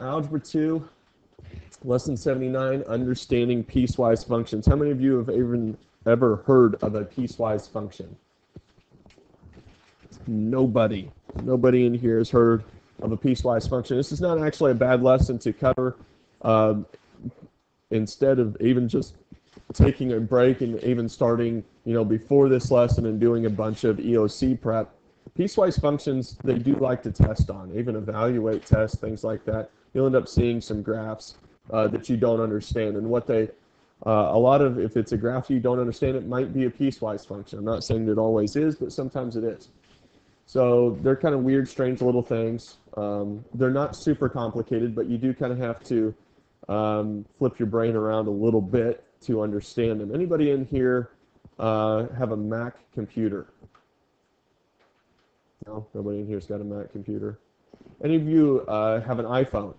Algebra 2, Lesson 79, Understanding Piecewise Functions. How many of you have ever heard of a piecewise function? Nobody. Nobody in here has heard of a piecewise function. This is not actually a bad lesson to cover. Instead of even just taking a break and even starting, before this lesson and doing a bunch of EOC prep, piecewise functions, they do like to test on, even evaluate, test, things like that. You'll end up seeing some graphs that you don't understand. And what they, if it's a graph you don't understand, it might be a piecewise function. I'm not saying that it always is, but sometimes it is. So they're kind of weird, strange little things. They're not super complicated, but you do kind of have to flip your brain around a little bit to understand them. Anybody in here have a Mac computer? No, nobody in here's got a Mac computer. Any of you have an iPhone?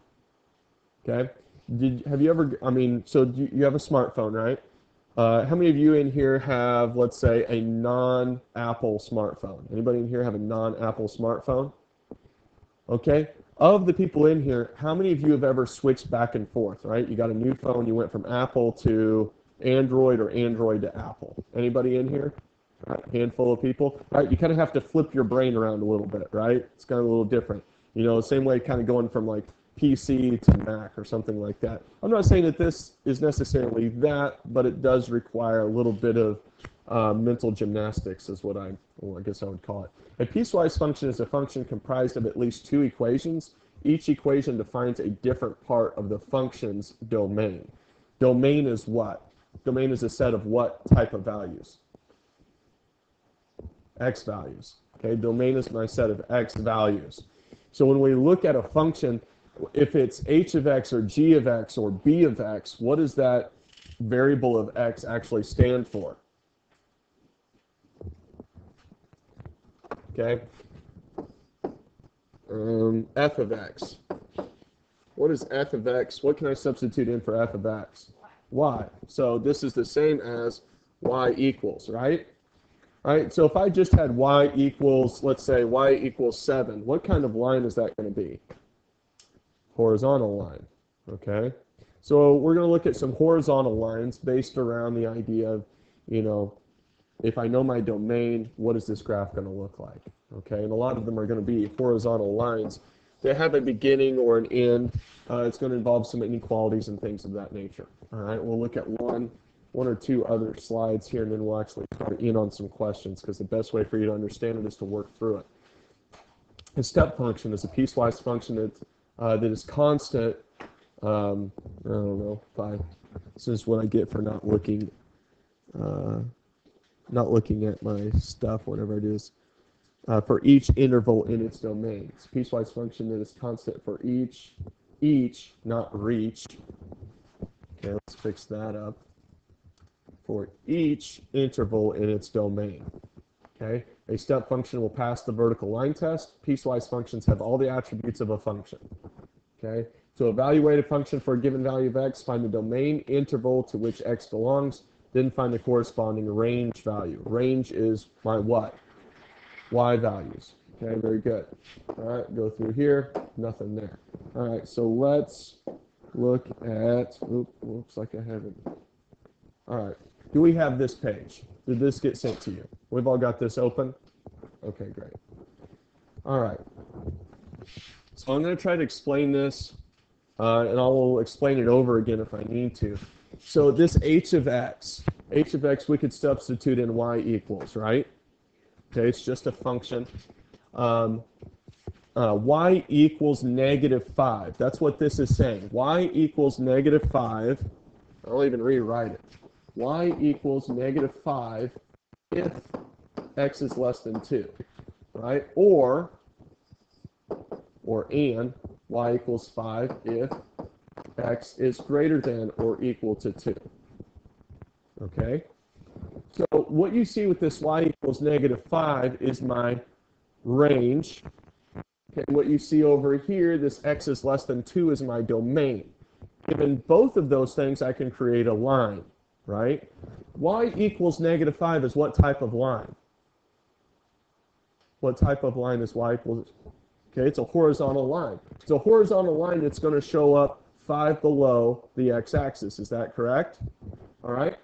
Okay. Have you ever? So you have a smartphone, right? How many of you in here have, let's say, a non-Apple smartphone? Anybody in here have a non-Apple smartphone? Okay. Of the people in here, how many of you have ever switched back and forth, right? You got a new phone, you went from Apple to Android or Android to Apple. Anybody in here? Right, handful of people. Right, you kind of have to flip your brain around a little bit, right? It's kind of a little different. Same way kind of going from like PC to Mac or something like that. I'm not saying that this is necessarily that, but it does require a little bit of mental gymnastics is what I guess I would call it. A piecewise function is a function comprised of at least two equations. Each equation defines a different part of the function's domain. Domain is what? Domain is a set of what type of values? X values. Okay, domain is my set of X values. So when we look at a function, if it's h of x or g of x or b of x, what does that variable of x actually stand for? Okay. F of x. What is f of x? What can I substitute in for f of x? Y. So this is the same as y equals, right? All right, so if I just had y equals, let's say y equals 7, what kind of line is that going to be? Horizontal line, okay? So we're going to look at some horizontal lines based around the idea of, if I know my domain, what is this graph going to look like? Okay, and a lot of them are going to be horizontal lines. They have a beginning or an end. It's going to involve some inequalities and things of that nature. All right, we'll look at one or two other slides here, and then we'll actually start in on some questions, because the best way for you to understand it is to work through it. A step function is a piecewise function that is constant. I don't know this is what I get for not looking at my stuff. Whatever it is, for each interval in its domain. It's a piecewise function that is constant for each, not reach. Okay, let's fix that up. For each interval in its domain. Okay, a step function will pass the vertical line test. Piecewise functions have all the attributes of a function. Okay, to evaluate a function for a given value of x, find the domain interval to which x belongs, then find the corresponding range value. Range is my what? Y values. Okay, very good. All right, go through here, nothing there. All right, so let's look at, looks like I haven't. All right, do we have this page? Did this get sent to you? We've all got this open? Okay, great. All right. So I'm going to try to explain this, and I will explain it over again if I need to. So this h of x we could substitute in y equals, right? Okay, it's just a function. Y equals -5. That's what this is saying. Y equals -5. I'll even rewrite it. Y equals -5 if x is less than 2, right? Or and y equals 5 if x is greater than or equal to 2. Okay? So what you see with this y equals -5 is my range. Okay, what you see over here, this x is less than 2 is my domain. Given both of those things, I can create a line. Right? Y equals -5 is what type of line? What type of line is y equals? Okay, it's a horizontal line. It's a horizontal line that's going to show up 5 below the x-axis. Is that correct? All right.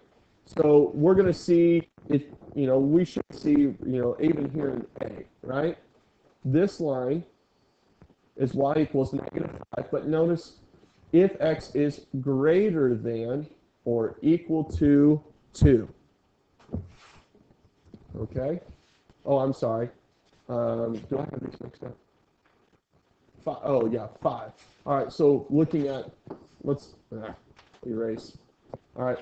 So we're going to see if, we should see, even here in A, right? This line is y equals -5, but notice if x is greater than or equal to 2. Okay? Oh, I'm sorry. Do I have these mixed up? 5. Oh, yeah, 5. All right, so looking at, let's erase. All right,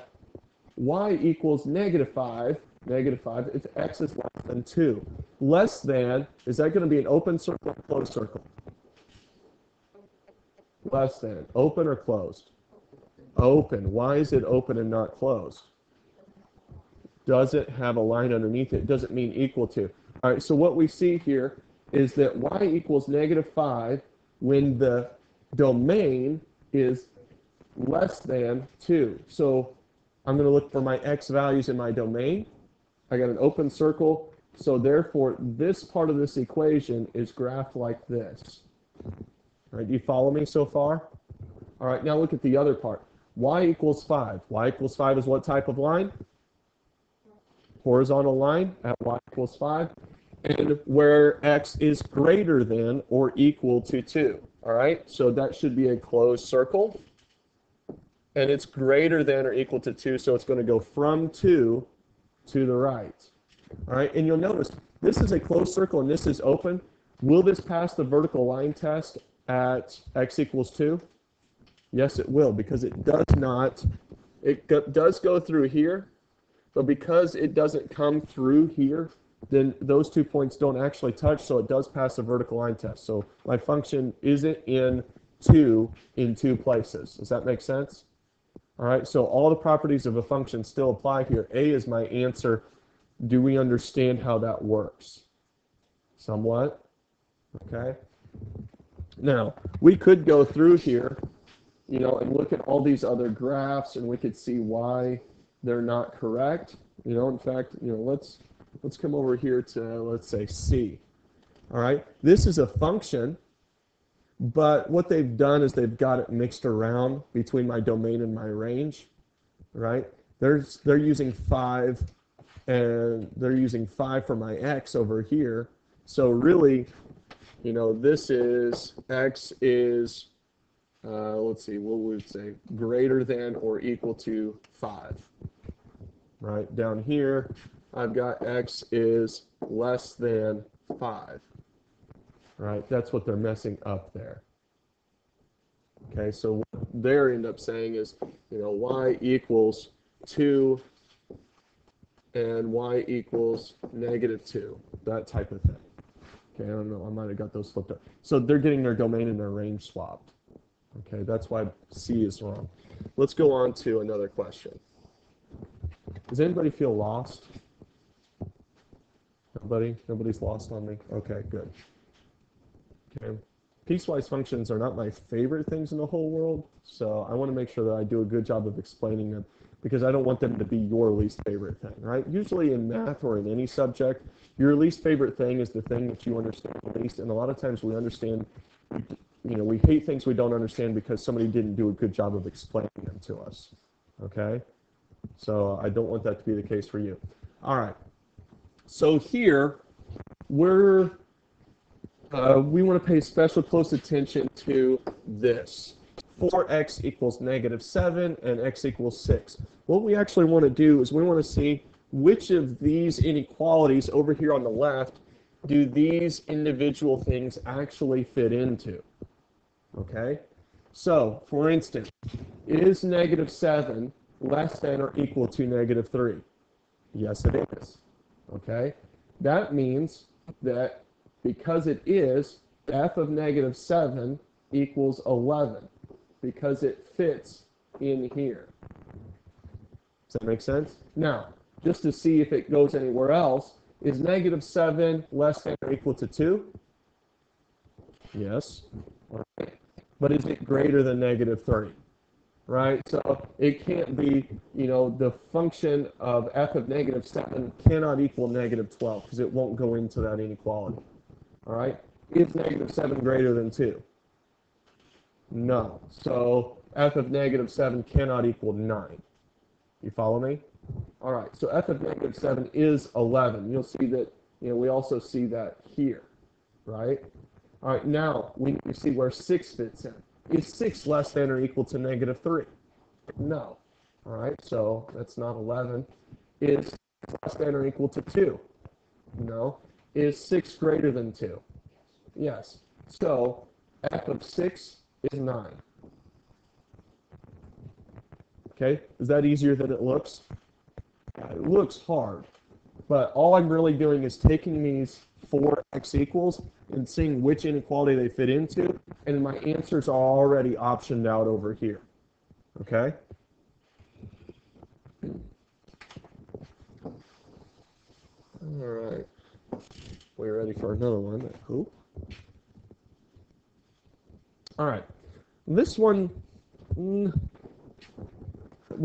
y equals -5, -5 if x is less than 2. Less than, is that going to be an open circle or closed circle? Less than. Open or closed? Open. Why is it open and not closed? Does it have a line underneath it? Does it mean equal to? All right, so what we see here is that y equals -5 when the domain is less than 2. So I'm going to look for my x values in my domain. I got an open circle, so therefore this part of this equation is graphed like this. All right, do you follow me so far? All right, now look at the other part. Y equals 5. Y equals 5 is what type of line? Horizontal line at y equals 5. And where x is greater than or equal to 2. All right, so that should be a closed circle. And it's greater than or equal to 2, so it's going to go from 2 to the right. All right, and you'll notice this is a closed circle and this is open. Will this pass the vertical line test at x equals 2? Yes, it will, because it does not, does go through here, but because it doesn't come through here, then those 2 points don't actually touch, so it does pass the vertical line test. So my function isn't in 2 places. Does that make sense? All right, so all the properties of a function still apply here. A is my answer. Do we understand how that works? Somewhat? Okay. Now, we could go through here, and look at all these other graphs, and we could see why they're not correct. In fact, let's come over here to, let's say, C. All right, this is a function, but what they've done is they've got it mixed around between my domain and my range, right? They're using 5, and they're using 5 for my x over here. So really, this is x is, let's see, what would we say? Greater than or equal to 5. Right down here, I've got x is less than 5. Right, that's what they're messing up there. Okay, so what they end up saying is, y equals 2 and y equals -2, that type of thing. Okay, I don't know, I might have got those flipped up. So they're getting their domain and their range swapped. Okay, that's why C is wrong. Let's go on to another question. Does anybody feel lost? Nobody? Nobody's lost on me? Okay, good. Okay. Piecewise functions are not my favorite things in the whole world, so I want to make sure that I do a good job of explaining them, because I don't want them to be your least favorite thing, right? Usually in math or in any subject, your least favorite thing is the thing that you understand the least, and a lot of times we understand, we hate things we don't understand because somebody didn't do a good job of explaining them to us, okay? So I don't want that to be the case for you. All right. So here, we want to pay special close attention to this. 4x equals -7 and x equals 6. What we actually want to do is we want to see which of these inequalities over here on the left do these individual things actually fit into. Okay? So, for instance, is -7 less than or equal to -3? Yes, it is. Okay? That means that because it is, f of -7 equals 11, because it fits in here. Does that make sense? Now, just to see if it goes anywhere else, is -7 less than or equal to 2? Yes. All right. But is it greater than -3? Right? So it can't be, the function of f of -7 cannot equal -12 because it won't go into that inequality. All right? Is negative 7 greater than 2? No. So f of negative 7 cannot equal 9. You follow me? All right, so f of negative 7 is 11. You'll see that, we also see that here, right? All right, now we need to see where 6 fits in. Is 6 less than or equal to negative 3? No. All right, so that's not 11. Is 6 less than or equal to 2? No. Is 6 greater than 2? Yes. So f of 6 is 9. Okay, is that easier than it looks? It looks hard, but all I'm really doing is taking these 4x equals and seeing which inequality they fit into, and my answers are already optioned out over here. Okay? All right. We're ready for another one, I hope. All right. This one, we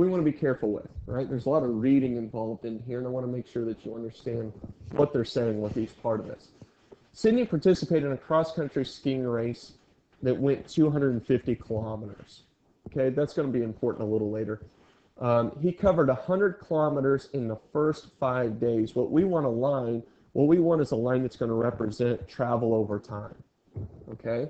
want to be careful with, right? There's a lot of reading involved in here, and I want to make sure that you understand what they're saying with each part of this. Sydney participated in a cross-country skiing race that went 250 kilometers. Okay, that's going to be important a little later. He covered 100 kilometers in the first 5 days. What we want is a line that's going to represent travel over time. Okay?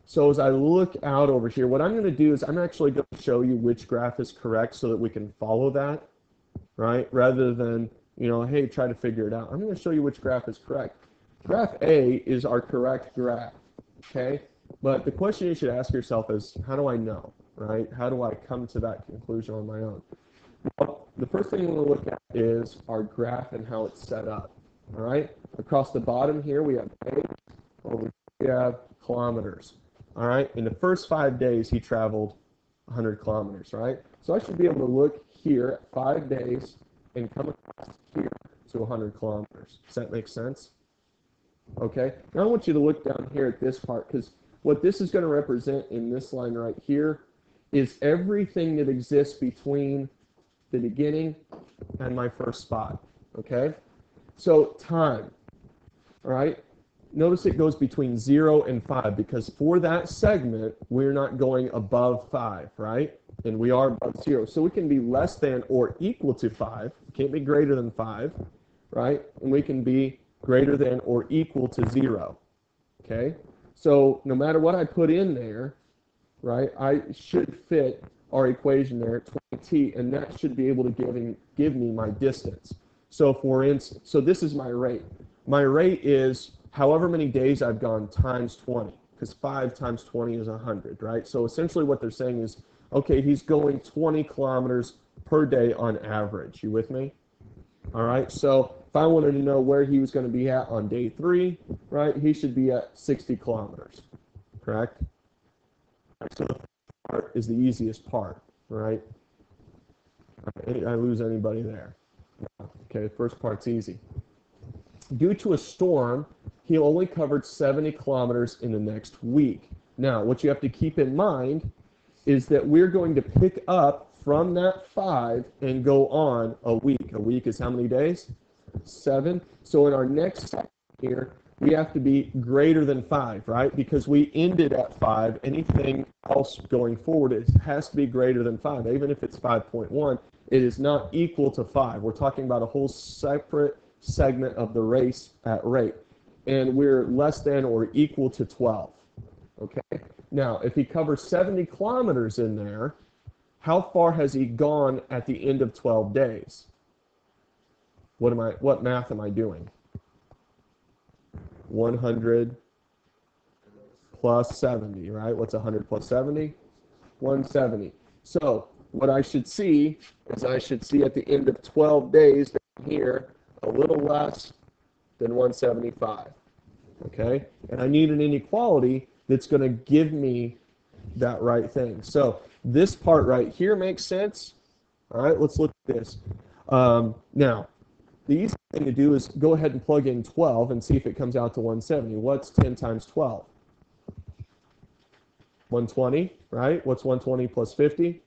So as I look out over here, what I'm going to do is I'm actually going to show you which graph is correct so that we can follow that, right? Rather than, hey, try to figure it out. I'm going to show you which graph is correct. Graph A is our correct graph, okay? But the question you should ask yourself is, how do I know, right? How do I come to that conclusion on my own? Well, the first thing we want to look at is our graph and how it's set up, all right? Across the bottom here, we have days, over here we have kilometers. All right, in the first 5 days, he traveled 100 kilometers, right? So I should be able to look here at 5 days and come across here to 100 kilometers. Does that make sense? Okay, now I want you to look down here at this part, because what this is going to represent in this line right here is everything that exists between the beginning and my first spot, okay? So time, all right? Notice it goes between 0 and 5 because for that segment, we're not going above 5, right? And we are above 0. So we can be less than or equal to 5. Can't be greater than 5, right? And we can be greater than or equal to 0, okay? So no matter what I put in there, right, I should fit our equation there at 20t, and that should be able to give me my distance. So for instance, so this is my rate. My rate is however many days I've gone times 20, because 5 times 20 is 100, right? So essentially what they're saying is, okay, he's going 20 kilometers per day on average. You with me? All right, so if I wanted to know where he was going to be at on day 3, right, he should be at 60 kilometers, correct? So the part is the easiest part, right? I lose anybody there. Okay, the first part's easy. Due to a storm, he only covered 70 kilometers in the next week. Now, what you have to keep in mind is that we're going to pick up from that 5 and go on a week. A week is how many days? 7. So in our next section here, we have to be greater than 5, right? Because we ended at 5. Anything else going forward, it has to be greater than 5. Even if it's 5.1, it is not equal to 5. We're talking about a whole separate segment of the race at rate. And we're less than or equal to 12. Okay? Now, if he covers 70 kilometers in there, how far has he gone at the end of 12 days? What math am I doing? 100 plus 70, right? What's 100 plus 70? 170. So what I should see is I should see at the end of 12 days down here a little less than 175. Okay? And I need an inequality that's going to give me that right thing. So this part right here makes sense. All right, let's look at this. Now, the easy thing to do is go ahead and plug in 12 and see if it comes out to 170. What's 10 times 12? 120, right? What's 120 plus 50?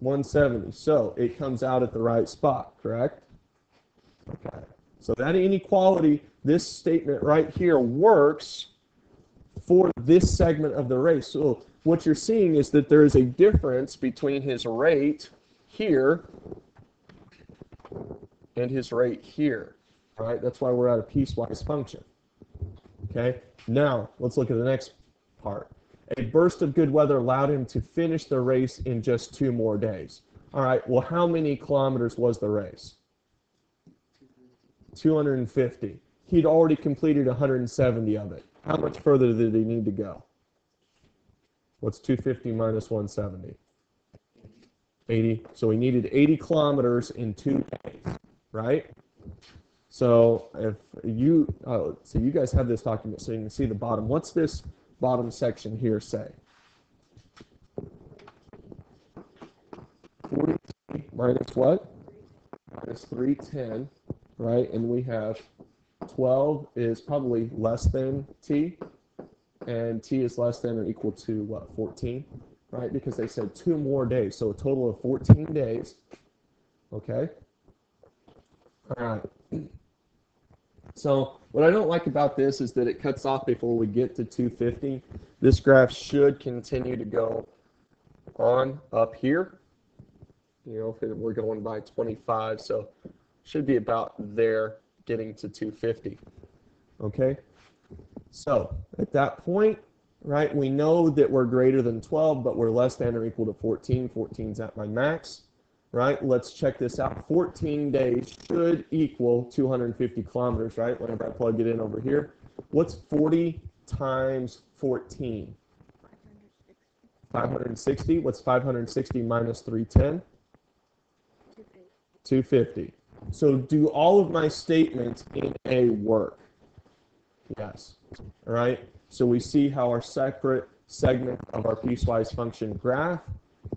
170. So it comes out at the right spot, correct? Okay. So that inequality, this statement right here works for this segment of the race. So what you're seeing is that there is a difference between his rate here and his rate here. All right, that's why we're at a piecewise function. Okay, now let's look at the next part. A burst of good weather allowed him to finish the race in just 2 more days. All right, well, how many kilometers was the race? 250. He'd already completed 170 of it. How much further did he need to go? What's 250 minus 170? 80. So he needed 80 kilometers in 2 days, right? So if you, so you guys have this document so you can see the bottom. What's this bottom section here say? 40 minus what? Minus 310, right? And we have 12 is probably less than t, and t is less than or equal to what, 14, right? Because they said 2 more days, so a total of 14 days, okay? All right. So what I don't like about this is that it cuts off before we get to 250. This graph should continue to go on up here. You know, if we're going by 25, so should be about there getting to 250. Okay? So at that point, right, we know that we're greater than 12, but we're less than or equal to 14. 14's at my max. Right, let's check this out. 14 days should equal 250 kilometers, right? Whenever I plug it in over here. What's 40 times 14? 560. What's 560 minus 310? 250. So do all of my statements in A work? Yes. All right. So we see how our separate segment of our piecewise function graph,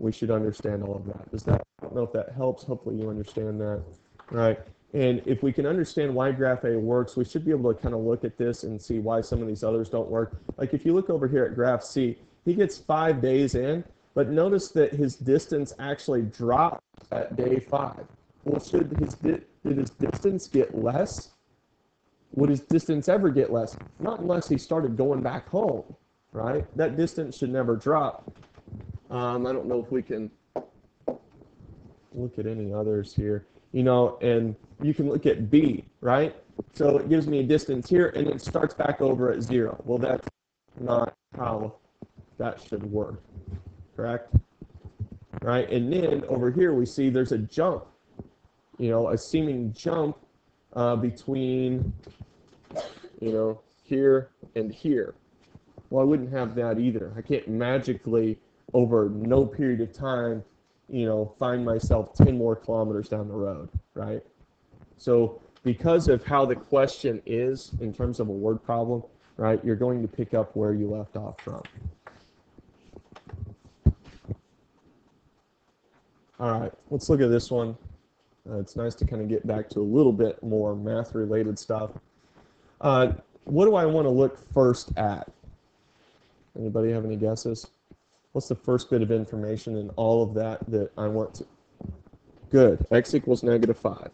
we should understand all of that. Does that, I don't know if that helps. Hopefully you understand that. All right. And if we can understand why graph A works, we should be able to kind of look at this and see why some of these others don't work. Like if you look over here at graph C, he gets 5 days in, but notice that his distance actually dropped at day 5. Well, did his distance get less? Would his distance ever get less? Not unless he started going back home, right? That distance should never drop. I don't know if we can look at any others here. You know, and you can look at B, right? So it gives me a distance here, and it starts back over at 0. Well, that's not how that should work, correct? Right? And then over here we see there's a jump, you know, a seeming jump between, you know, here and here. Well, I wouldn't have that either. I can't magically, over no period of time, you know, find myself 10 more kilometers down the road, right? So because of how the question is in terms of a word problem, right, you're going to pick up where you left off from. All right, let's look at this one. It's nice to kind of get back to a little bit more math-related stuff. What do I want to look first at? Anybody have any guesses? What's the first bit of information in all of that I want to? Good. X equals -5.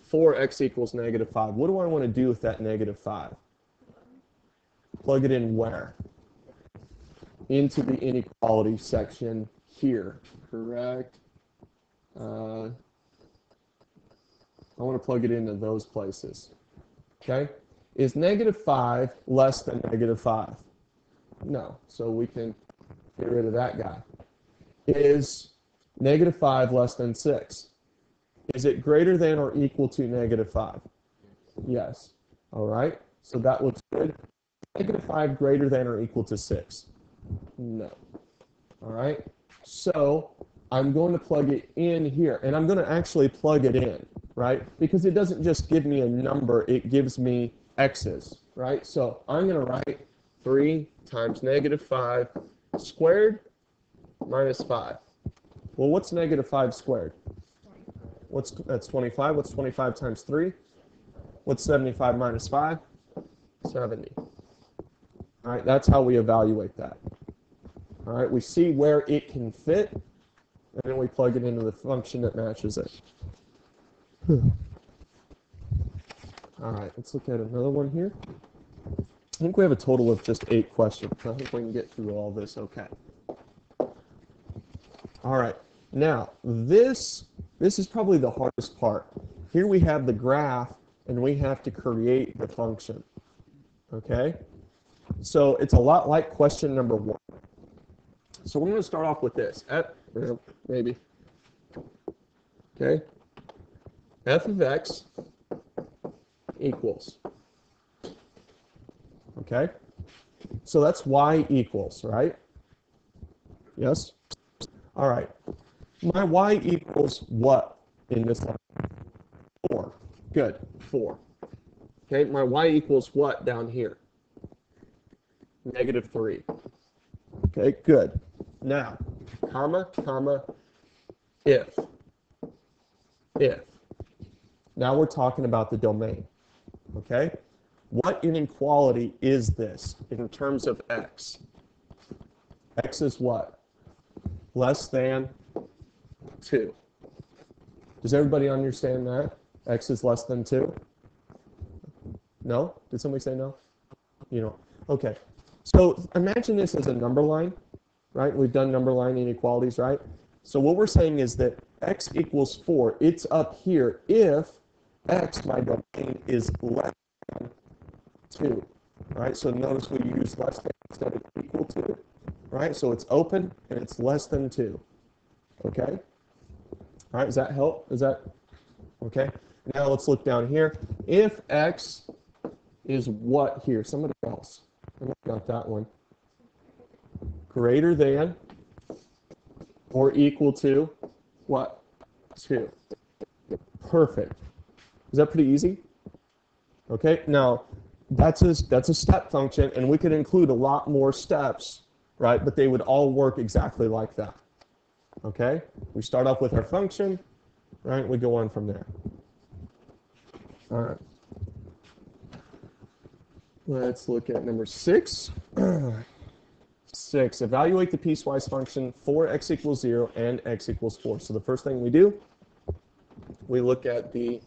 4x equals -5. What do I want to do with that -5? Plug it in where? Into the inequality section here, correct? I want to plug it into those places. Okay? Is -5 less than -5? No. So we can get rid of that guy. Is -5 less than 6? Is it greater than or equal to -5? Yes. All right. So that looks good. -5 greater than or equal to 6? No. All right. So I'm going to plug it in here, and I'm going to actually plug it in, right? Because it doesn't just give me a number, it gives me x's, right? So I'm going to write 3 times -5 squared minus 5. Well, what's -5 squared? That's 25. What's 25 times 3? What's 75 minus 5? 70. All right, that's how we evaluate that. All right, we see where it can fit, and then we plug it into the function that matches it. All right, let's look at another one here. think we have a total of just 8 questions. I think we can get through all this okay. All right. Now, this is probably the hardest part. Here we have the graph, and we have to create the function. Okay? So it's a lot like question number 1. So we're going to start off with this. Maybe. Okay? F of x equals. Okay? So that's y equals, right? Yes? All right. My y equals what in this line? 4. Good. 4. Okay, my y equals what down here? -3. Okay, good. Now, comma, comma, if. Now we're talking about the domain. Okay? What inequality is this in terms of x? X is what? Less than 2. Does everybody understand that? X is less than 2? No? Did somebody say no? You know. Okay. So imagine this as a number line, right? We've done number line inequalities, right? So what we're saying is that x equals 4. It's up here if x, my domain, is less than 2. Right? So notice we use less than instead of equal to. Right? So it's open and it's less than 2. Okay? All right, does that help? Is that okay? Now let's look down here. If x is what here? Somebody else. I got that one. Greater than or equal to what? 2. Perfect. Is that pretty easy? Okay, now that's a step function, and we could include a lot more steps, right? But they would all work exactly like that. Okay? We start off with our function, right? We go on from there. All right. Let's look at number 6. 6, evaluate the piecewise function for x equals 0 and x equals 4. So the first thing we do, we look at the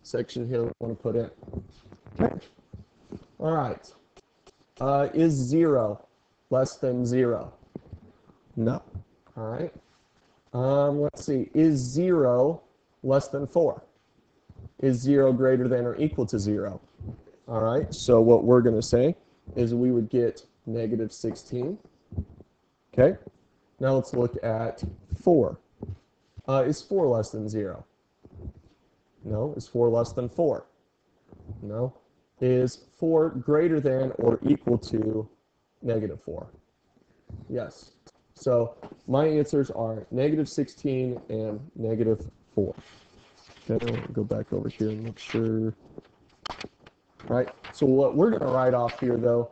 section here we want to put in. Okay. All right. Is 0 less than 0? No. All right. Let's see. Is 0 less than 4? Is 0 greater than or equal to 0? All right. So what we're going to say is we would get -16. Okay. Now let's look at 4. Is 4 less than 0? No. Is 4 less than 4? No. Is 4 greater than or equal to -4? Yes. So my answers are -16 and -4. Okay, I'll go back over here and make sure. All right. So what we're going to write off here, though,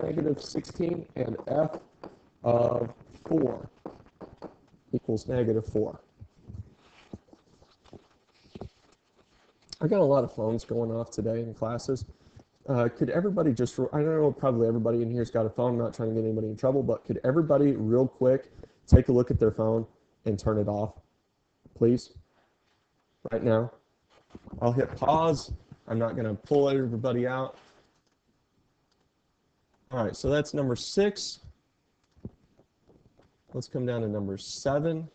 -16 and f of 4 equals -4. I got a lot of phones going off today in classes. Could everybody just, I know probably everybody in here's got a phone, I'm not trying to get anybody in trouble, but could everybody real quick take a look at their phone and turn it off, please? Right now. I'll hit pause. I'm not going to pull everybody out. All right, so that's number 6. Let's come down to number 7,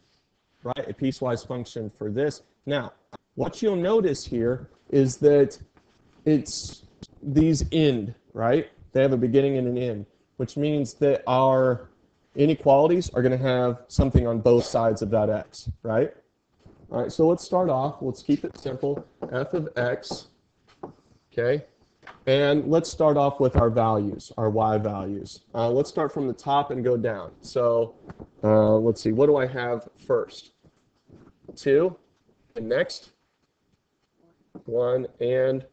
right? A piecewise function for this. Now, what you'll notice here is that it's these end, right? They have a beginning and an end, which means that our inequalities are going to have something on both sides of that x, right? All right, so let's start off. Let's keep it simple. F of x, okay? And let's start off with our values, our y values. Let's start from the top and go down. So let's see, what do I have first? 2, and next? 1 and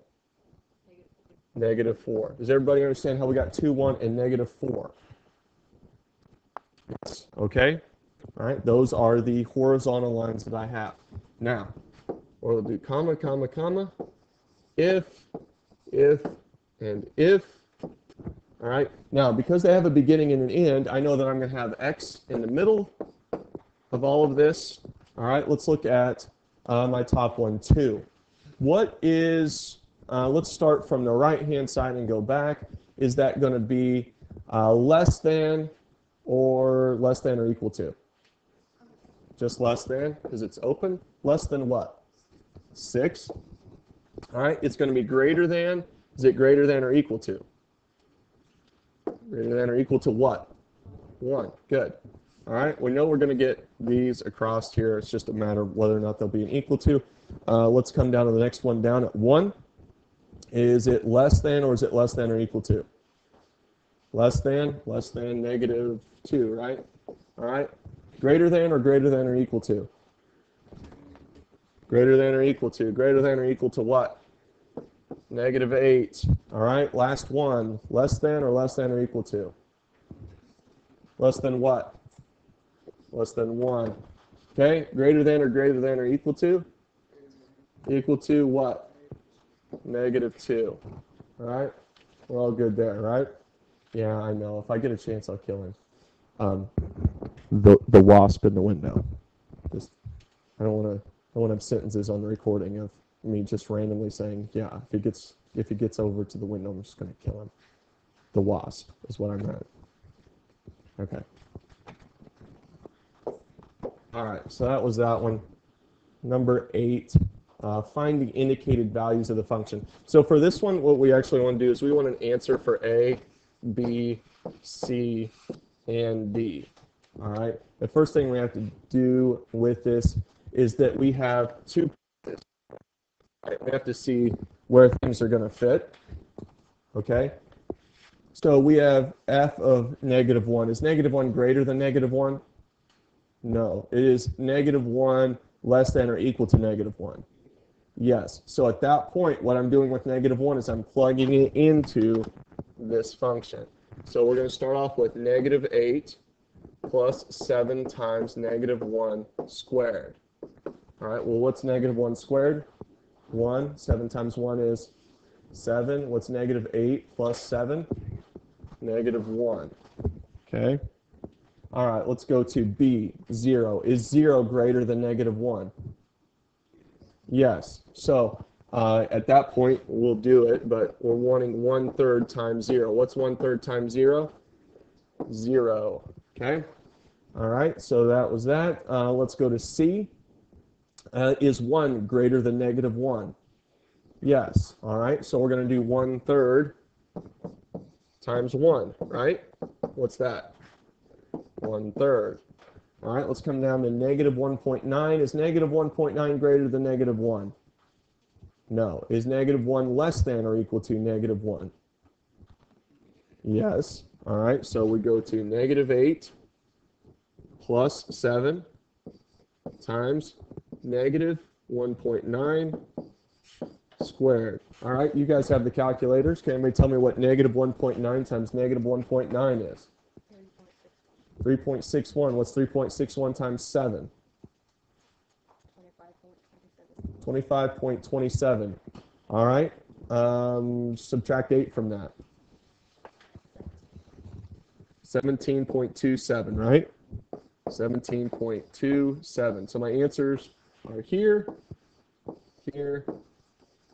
-4. Does everybody understand how we got 2, 1, and -4? Yes. Okay. All right. Those are the horizontal lines that I have. Now, we'll do comma, comma, comma. If, and if. All right. Now, because they have a beginning and an end, I know that I'm going to have x in the middle of all of this. All right. Let's look at my top one, 2. What is let's start from the right-hand side and go back. Is that going to be less than or equal to? Just less than, because it's open. Less than what? 6. All right, it's going to be greater than. Is it greater than or equal to? Greater than or equal to what? 1. Good. All right, we know we're going to get these across here. It's just a matter of whether or not they'll be an equal to. Let's come down to the next one down at 1. Is it less than or is it less than or equal to? Less than negative 2, right? All right. Greater than or equal to? Greater than or equal to? Greater than or equal to what? Negative 8. All right. Last one. Less than or equal to? Less than what? Less than 1. Okay. Greater than or equal to? Equal to what? Negative 2. All right. We're all good there, right? Yeah, I know. If I get a chance, I'll kill him. The wasp in the window. Just, I don't want to have sentences on the recording of me just randomly saying, yeah, if he gets over to the window, I'm just going to kill him. The wasp is what I meant. Okay. All right. So that was that one. Number 8. Find the indicated values of the function. So for this one, what we actually want to do is we want an answer for A, B, C, and D. All right. The first thing we have to do with this is that we have 2 places. Right? We have to see where things are going to fit. Okay. So we have f of negative 1. Is negative 1 greater than negative 1? No. It is negative 1 less than or equal to negative 1. Yes. So at that point, what I'm doing with negative 1 is I'm plugging it into this function. So we're going to start off with negative 8 plus 7 times negative 1 squared. All right, well, what's negative 1 squared? 1. 7 times 1 is 7. What's negative 8 plus 7? Negative 1. Okay. All right, let's go to B, 0. Is 0 greater than negative 1? Yes. So at that point, we'll do it, but we're wanting 1/3 times 0. What's 1/3 times 0? 0. Okay. All right. So that was that. Let's go to C. Is 1 greater than negative 1? Yes. All right. So we're going to do 1/3 times 1, right? What's that? 1/3. All right, let's come down to negative 1.9. Is negative 1.9 greater than negative 1? No. Is negative 1 less than or equal to negative 1? Yes. All right, so we go to negative 8 plus 7 times negative 1.9 squared. All right, you guys have the calculators. Can anybody tell me what negative 1.9 times negative 1.9 is? 3.61. What's 3.61 times 7? 25.27. All right. Subtract 8 from that. 17.27, right? 17.27. So my answers are here, here,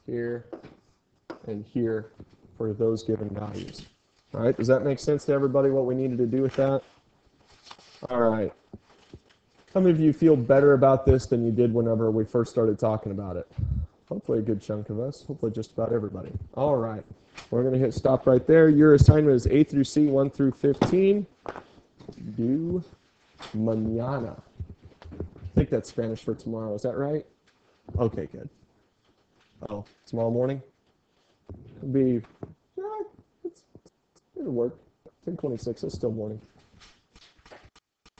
here, and here for those given values. All right. Does that make sense to everybody what we needed to do with that? All right. How many of you feel better about this than you did whenever we first started talking about it? Hopefully a good chunk of us. Hopefully just about everybody. All right. We're going to hit stop right there. Your assignment is A through C, 1 through 15. Due mañana. I think that's Spanish for tomorrow. Is that right? Okay, good. Oh, tomorrow morning? It'll be, it'll work. 10:26, it's still morning.